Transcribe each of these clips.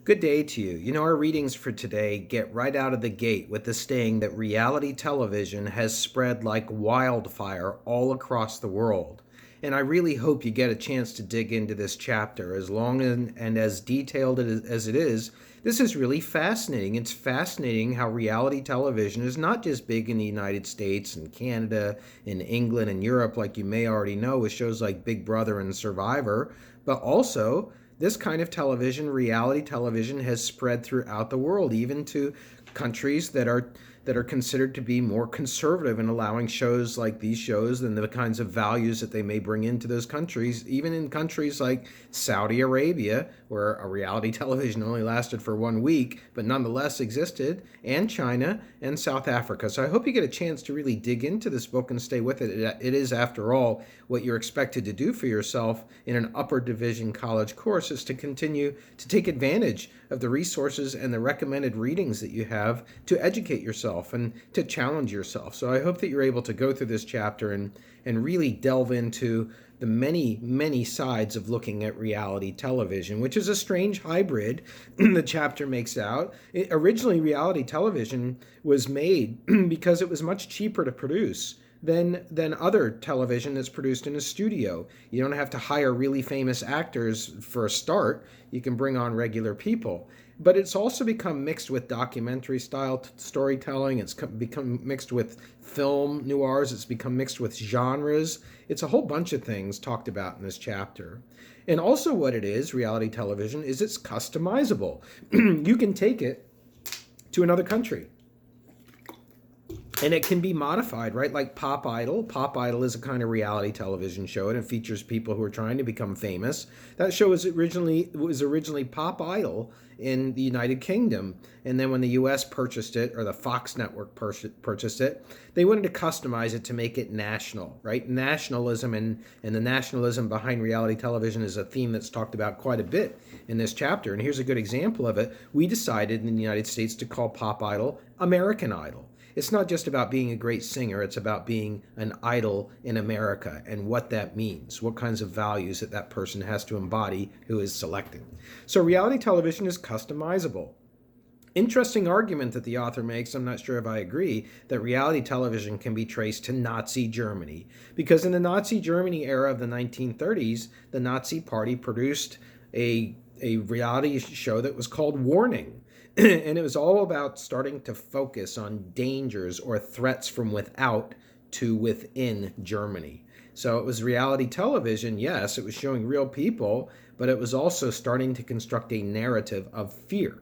Good day to you. You know, our readings for today get right out of the gate with the saying that reality television has spread like wildfire all across the world. And I really hope you get a chance to dig into this chapter. As long and as detailed as it is, this is really fascinating. It's fascinating how reality television is not just big in the United States and Canada and England and Europe, like you may already know, with shows like Big Brother and Survivor, but also this kind of television, reality television, has spread throughout the world, even to countries that are considered to be more conservative in allowing shows like these shows and the kinds of values that they may bring into those countries, even in countries like Saudi Arabia, where a reality television only lasted for 1 week, but nonetheless existed, and China and South Africa. So I hope you get a chance to really dig into this book and stay with it. It is, after all, what you're expected to do for yourself in an upper division college course is to continue to take advantage of the resources and the recommended readings that you have to educate yourself and to challenge yourself. So I hope that you're able to go through this chapter and really delve into the many, many sides of looking at reality television, which is a strange hybrid the chapter makes out. Originally, reality television was made because it was much cheaper to produce than other television that's produced in a studio. You don't have to hire really famous actors for a start. You can bring on regular people. But it's also become mixed with documentary style storytelling. It's become mixed with film noirs. It's become mixed with genres. It's a whole bunch of things talked about in this chapter. And also, what it is, reality television, is it's customizable. You can take it to another country, and it can be modified, right? Like Pop Idol. Pop Idol is a kind of reality television show, and it features people who are trying to become famous. That show was originally Pop Idol in the United Kingdom, and then when the U.S. purchased it, or the Fox network purchased it, they wanted to customize it to make it national, right? Nationalism and the nationalism behind reality television is a theme that's talked about quite a bit in this chapter, and here's a good example of it. We decided in the United States to call Pop Idol American Idol. It's not just about being a great singer, it's about being an idol in America and what that means, what kinds of values that person has to embody who is selected. So reality television is customizable. Interesting argument that the author makes, I'm not sure if I agree, that reality television can be traced to Nazi Germany. Because in the Nazi Germany era of the 1930s, the Nazi Party produced a reality show that was called Warning. And it was all about starting to focus on dangers or threats from without to within Germany. So it was reality television, yes, it was showing real people, but it was also starting to construct a narrative of fear.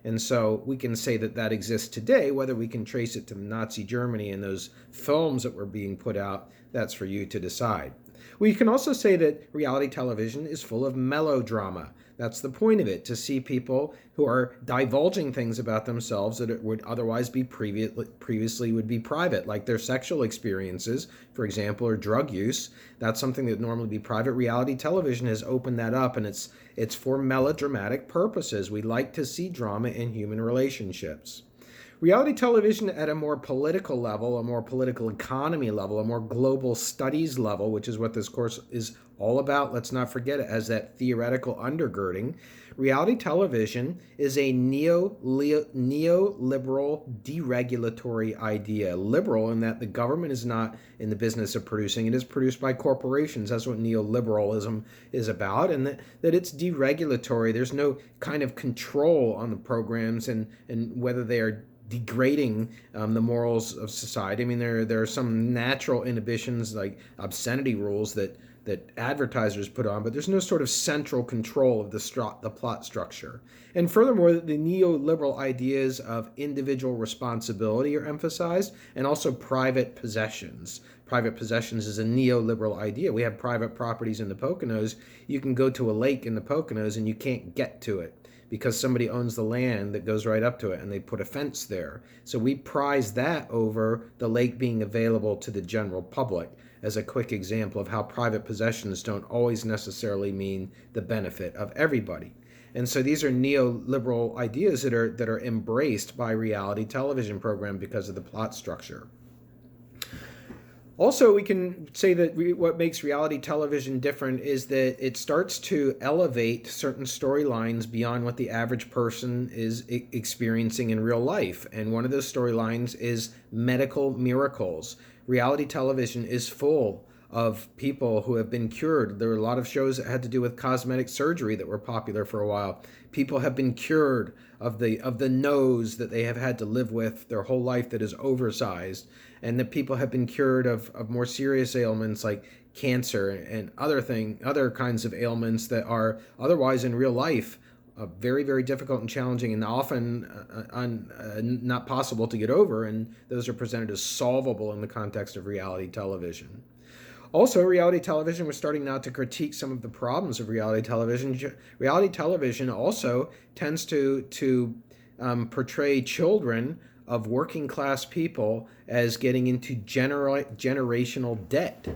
And so we can say that exists today. Whether we can trace it to Nazi Germany and those films that were being put out, that's for you to decide. We can also say that reality television is full of melodrama. That's the point of it, to see people who are divulging things about themselves that it would otherwise be previously would be private, like their sexual experiences, for example, or drug use. That's something that would normally be private. Reality television has opened that up, and it's for melodramatic purposes. We like to see drama in human relationships. Reality television at a more political level, a more political economy level, a more global studies level, which is what this course is all about. Let's not forget it as that theoretical undergirding. Reality television is a neoliberal deregulatory idea. Liberal in that the government is not in the business of producing. It is produced by corporations. That's what neoliberalism is about. And that it's deregulatory. There's no kind of control on the programs and whether they are degrading the morals of society. I mean, there are some natural inhibitions like obscenity rules that advertisers put on, but there's no sort of central control of the plot structure. And furthermore, the neoliberal ideas of individual responsibility are emphasized, and also private possessions. Private possessions is a neoliberal idea. We have private properties in the Poconos. You can go to a lake in the Poconos and you can't get to it because somebody owns the land that goes right up to it and they put a fence there. So we prize that over the lake being available to the general public as a quick example of how private possessions don't always necessarily mean the benefit of everybody. And so these are neoliberal ideas that are embraced by reality television program because of the plot structure. Also, we can say that what makes reality television different is that it starts to elevate certain storylines beyond what the average person is experiencing in real life. And one of those storylines is medical miracles. Reality television is full of people who have been cured. There were a lot of shows that had to do with cosmetic surgery that were popular for a while. People have been cured of the nose that they have had to live with their whole life that is oversized, and that people have been cured of more serious ailments like cancer and other kinds of ailments that are otherwise in real life very, very difficult and challenging, and often not possible to get over, and those are presented as solvable in the context of reality television. Also, reality television, we're starting now to critique some of the problems of reality television. Reality television also tends to portray children of working class people as getting into generational debt.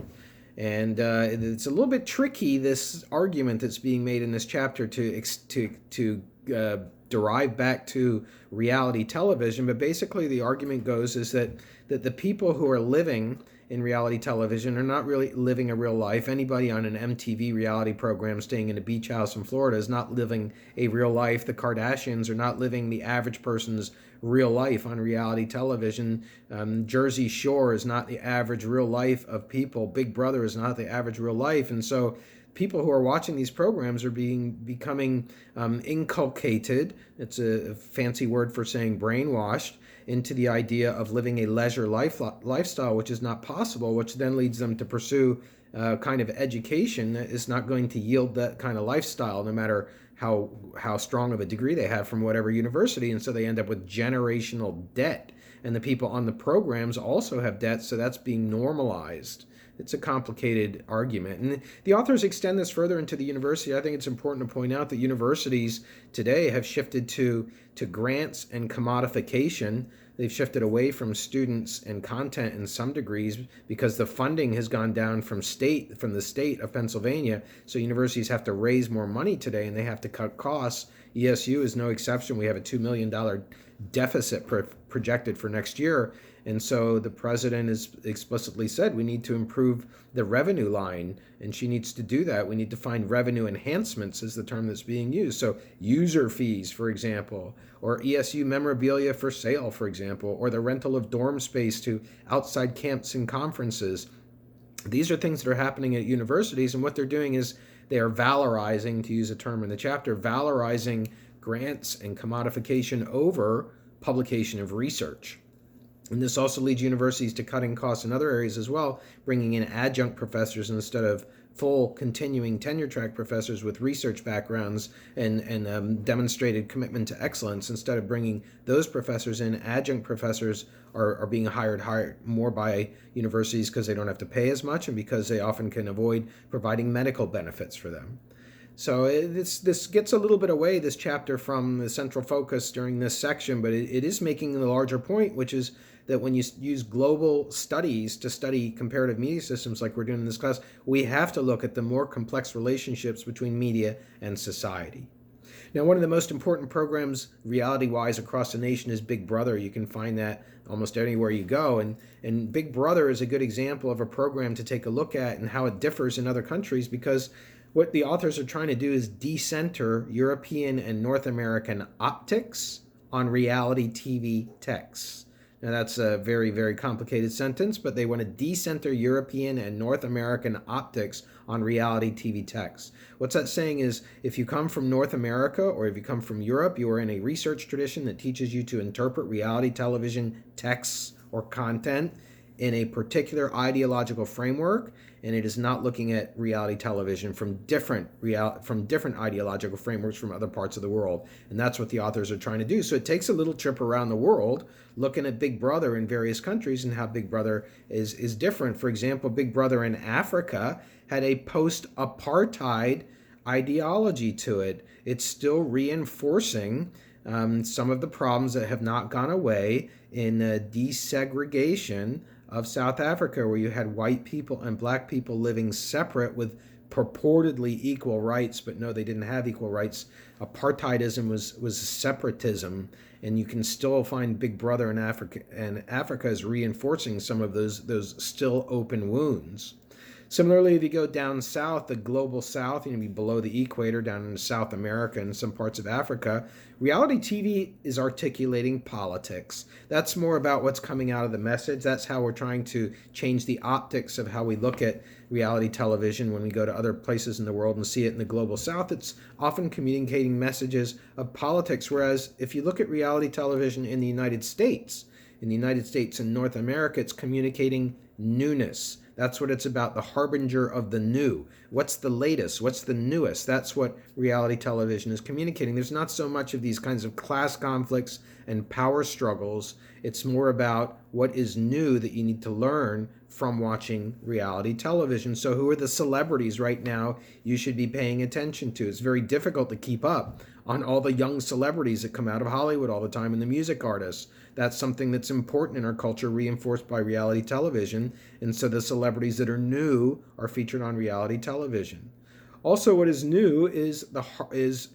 And it's a little bit tricky, this argument that's being made in this chapter to derive back to reality television. But basically the argument goes is that the people who are living in reality television are not really living a real life. Anybody on an MTV reality program staying in a beach house in Florida is not living a real life. The Kardashians are not living the average person's real life on reality television. Jersey Shore is not the average real life of people. Big Brother is not the average real life. And so people who are watching these programs are becoming inculcated. It's a fancy word for saying brainwashed into the idea of living a leisure lifestyle, which is not possible, which then leads them to pursue kind of education that is not going to yield that kind of lifestyle, no matter how strong of a degree they have from whatever university. And so they end up with generational debt. And the people on the programs also have debt, so that's being normalized. It's a complicated argument. And the authors extend this further into the university. I think it's important to point out that universities today have shifted to grants and commodification. They've shifted away from students and content in some degrees because the funding has gone down from the state of Pennsylvania. So universities have to raise more money today, and they have to cut costs. ESU is no exception. We have a $2 million deficit projected for next year. And so the president has explicitly said we need to improve the revenue line, and she needs to do that. We need to find revenue enhancements is the term that's being used. So user fees, for example, or ESU memorabilia for sale, for example, or the rental of dorm space to outside camps and conferences. These are things that are happening at universities, and what they're doing is they are valorizing, to use a term in the chapter, valorizing grants and commodification over publication of research. And this also leads universities to cutting costs in other areas as well, bringing in adjunct professors instead of full continuing tenure track professors with research backgrounds and demonstrated commitment to excellence. Instead of bringing those professors in, adjunct professors are being hired more by universities because they don't have to pay as much and because they often can avoid providing medical benefits for them. So this gets a little bit away, this chapter, from the central focus during this section, but it is making the larger point, which is that when you use global studies to study comparative media systems like we're doing in this class, we have to look at the more complex relationships between media and society. Now, one of the most important programs reality-wise across the nation is Big Brother. You can find that almost anywhere you go. And Big Brother is a good example of a program to take a look at and how it differs in other countries, because what the authors are trying to do is decenter European and North American optics on reality TV texts. Now, that's a very, very complicated sentence, but they want to decenter European and North American optics on reality TV texts. What's that saying is, if you come from North America or if you come from Europe, you are in a research tradition that teaches you to interpret reality television texts or content in a particular ideological framework, and it is not looking at reality television from different ideological frameworks from other parts of the world. And that's what the authors are trying to do. So it takes a little trip around the world looking at Big Brother in various countries and how Big Brother is different. For example, Big Brother in Africa had a post-apartheid ideology to it. It's still reinforcing some of the problems that have not gone away in desegregation of South Africa, where you had white people and black people living separate with purportedly equal rights, but no, they didn't have equal rights. Apartheidism was separatism, and you can still find Big Brother in Africa, and Africa is reinforcing some of those still open wounds. Similarly, if you go down south, the global south, be below the equator, down in South America and some parts of Africa, reality TV is articulating politics. That's more about what's coming out of the message. That's how we're trying to change the optics of how we look at reality television when we go to other places in the world and see it in the global south. It's often communicating messages of politics, whereas if you look at reality television in the United States and North America, it's communicating newness. That's what it's about, the harbinger of the new. What's the latest? What's the newest? That's what reality television is communicating. There's not so much of these kinds of class conflicts and power struggles. It's more about what is new that you need to learn from watching reality television. So who are the celebrities right now you should be paying attention to? It's very difficult to keep up on all the young celebrities that come out of Hollywood all the time and the music artists. That's something that's important in our culture, reinforced by reality television. And so the celebrities that are new are featured on reality television. Also, what is new is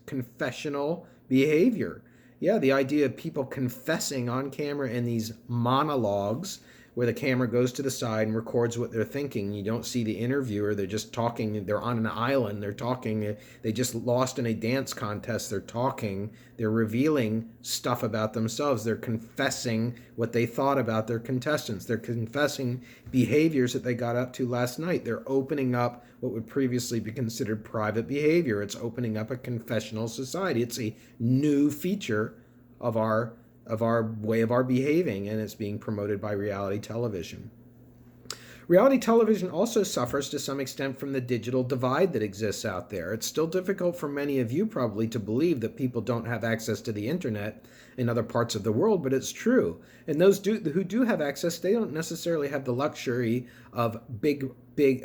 confessional behavior. Yeah, the idea of people confessing on camera in these monologues where the camera goes to the side and records what they're thinking. You don't see the interviewer. They're just talking. They're on an island. They're talking. They just lost in a dance contest. They're talking. They're revealing stuff about themselves. They're confessing what they thought about their contestants. They're confessing behaviors that they got up to last night. They're opening up what would previously be considered private behavior. It's opening up a confessional society. It's a new feature of our way of our behaving, and it's being promoted by reality television. Reality television also suffers to some extent from the digital divide that exists out there. It's still difficult for many of you probably to believe that people don't have access to the internet in other parts of the world, but it's true. And those who do have access, they don't necessarily have the luxury of big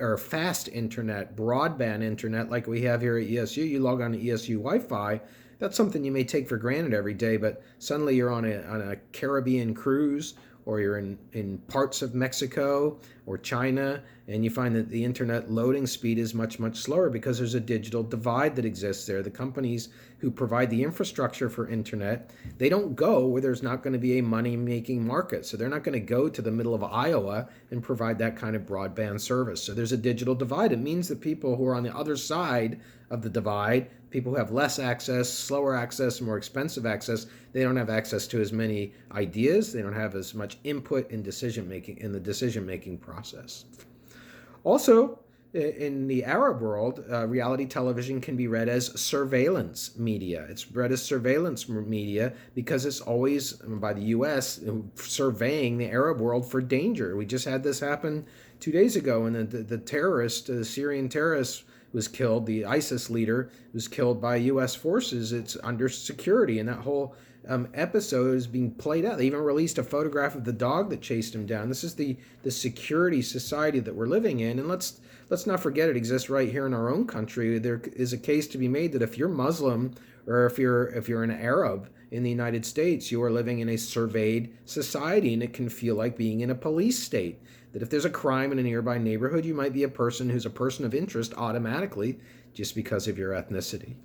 or fast internet, broadband internet like we have here at ESU. You log on to ESU Wi-Fi. That's something you may take for granted every day, but suddenly you're on a Caribbean cruise, or you're in parts of Mexico or China, and you find that the internet loading speed is much, much slower because there's a digital divide that exists there. The companies who provide the infrastructure for internet, they don't go where there's not going to be a money-making market. So they're not going to go to the middle of Iowa and provide that kind of broadband service. So there's a digital divide. It means that people who are on the other side of the divide, people who have less access, slower access, more expensive access, they don't have access to as many ideas. They don't have as much input in the decision-making process. Also, in the Arab world, reality television can be read as surveillance media. It's read as surveillance media because it's always, by the U.S., surveying the Arab world for danger. We just had this happen 2 days ago, and the Syrian terrorist was killed. The ISIS leader was killed by U.S. forces. It's under security, and that whole episode is being played out. They even released a photograph of the dog that chased him down. This is the security society that we're living in, and let's not forget it exists right here in our own country. There is a case to be made that if you're Muslim or if you're an Arab in the United States, you are living in a surveyed society, and it can feel like being in a police state. That if there's a crime in a nearby neighborhood, you might be a person who's a person of interest automatically just because of your ethnicity.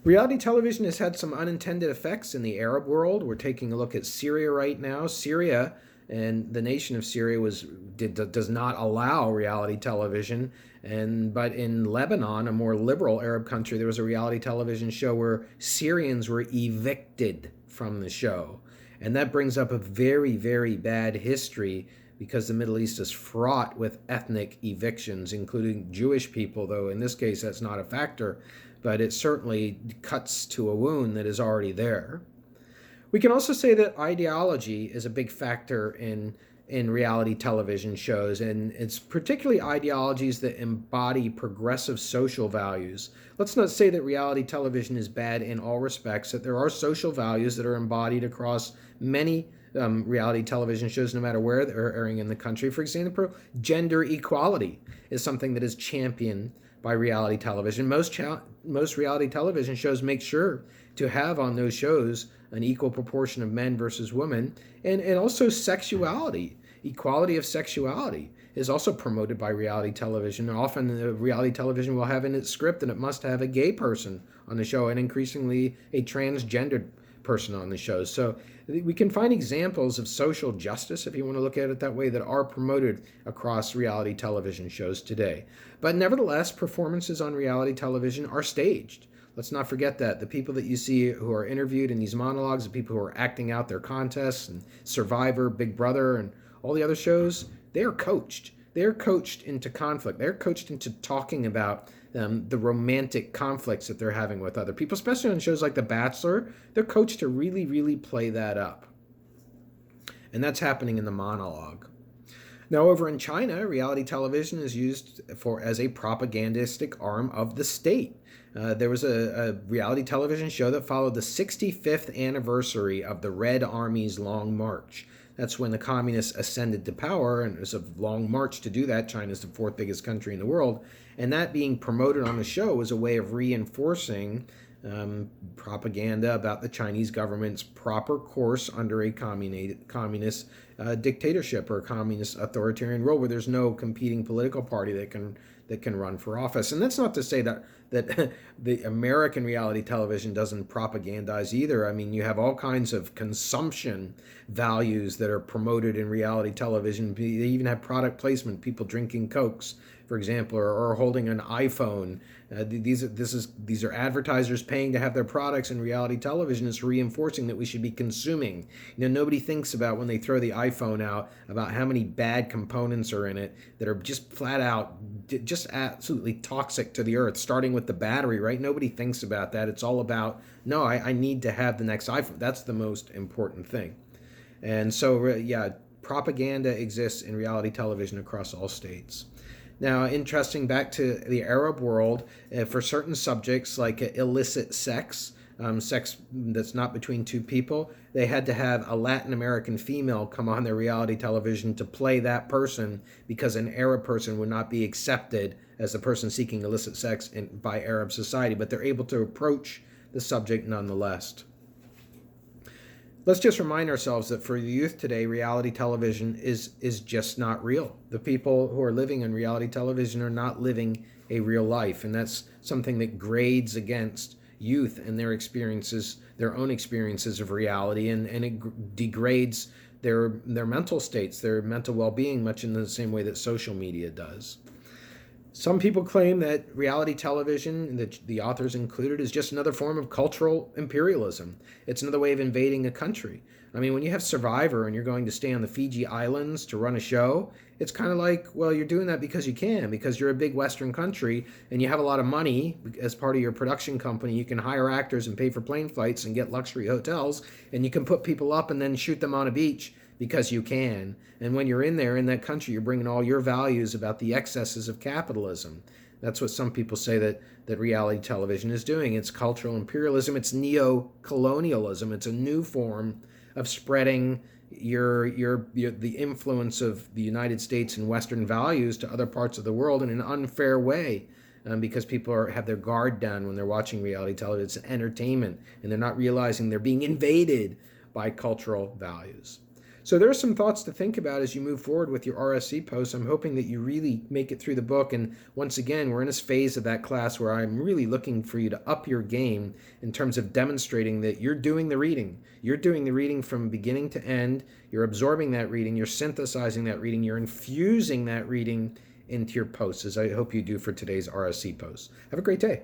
Reality television has had some unintended effects in the Arab world. We're taking a look at Syria right now. Syria and the nation of Syria does not allow reality television. But in Lebanon, a more liberal Arab country, there was a reality television show where Syrians were evicted from the show. And that brings up a very, very bad history because the Middle East is fraught with ethnic evictions, including Jewish people, though in this case that's not a factor, but it certainly cuts to a wound that is already there. We can also say that ideology is a big factor in reality television shows, and it's particularly ideologies that embody progressive social values. Let's not say that reality television is bad in all respects, that there are social values that are embodied across many reality television shows, no matter where they're airing in the country. For example, gender equality is something that is championed by reality television. Most reality television shows make sure to have on those shows an equal proportion of men versus women, and also sexuality, equality of sexuality. is also promoted by reality television. Often, reality television will have in its script that it must have a gay person on the show, and increasingly a transgendered person on the show. So we can find examples of social justice, if you want to look at it that way, that are promoted across reality television shows today. But nevertheless, performances on reality television are staged. Let's not forget that. The people that you see who are interviewed in these monologues, the people who are acting out their contests and Survivor, Big Brother, and all the other shows, they are coached. They're coached into conflict. They're coached into talking about the romantic conflicts that they're having with other people, especially on shows like The Bachelor. They're coached to really, really play that up. And that's happening in the monologue. Now, over in China, reality television is used as a propagandistic arm of the state. There was a reality television show that followed the 65th anniversary of the Red Army's Long March. That's when the communists ascended to power, and it was a long march to do that. China's the fourth biggest country in the world. And that being promoted on the show was a way of reinforcing propaganda about the Chinese government's proper course under a communist dictatorship or a communist authoritarian rule, where there's no competing political party that can run for office. And that's not to say that the American reality television doesn't propagandize either. I mean, you have all kinds of consumption values that are promoted in reality television. They even have product placement, people drinking Cokes, for example, or holding an iPhone. These are advertisers paying to have their products in reality television. It's reinforcing that we should be consuming. Nobody thinks about, when they throw the iPhone out, about how many bad components are in it that are just flat out, just absolutely toxic to the earth, starting with the battery, right? Nobody thinks about that. It's all about, no, I need to have the next iPhone. That's the most important thing. And so, yeah, propaganda exists in reality television across all states. Now, interesting, back to the Arab world, for certain subjects like illicit sex, sex that's not between two people, they had to have a Latin American female come on their reality television to play that person, because an Arab person would not be accepted as the person seeking illicit sex by Arab society, but they're able to approach the subject nonetheless. Let's just remind ourselves that for the youth today, reality television is just not real. The people who are living in reality television are not living a real life, and that's something that grades against youth and their experiences, their own experiences of reality, and it degrades their mental states, their mental well-being, much in the same way that social media does. Some people claim that reality television, the authors included, is just another form of cultural imperialism. It's another way of invading a country. I mean, when you have Survivor and you're going to stay on the Fiji Islands to run a show, it's kind of like, well, you're doing that because you can, because you're a big Western country and you have a lot of money as part of your production company. You can hire actors and pay for plane flights and get luxury hotels, and you can put people up and then shoot them on a beach because you can. And when you're in there in that country, you're bringing all your values about the excesses of capitalism. That's what some people say that reality television is doing. It's cultural imperialism. It's neo-colonialism. It's a new form of spreading the influence of the United States and Western values to other parts of the world in an unfair way. Because people have their guard down when they're watching reality television. It's entertainment, and they're not realizing they're being invaded by cultural values. So there are some thoughts to think about as you move forward with your RSC posts. I'm hoping that you really make it through the book. And once again, we're in this phase of that class where I'm really looking for you to up your game in terms of demonstrating that you're doing the reading. You're doing the reading from beginning to end. You're absorbing that reading. You're synthesizing that reading. You're infusing that reading into your posts, as I hope you do for today's RSC posts. Have a great day.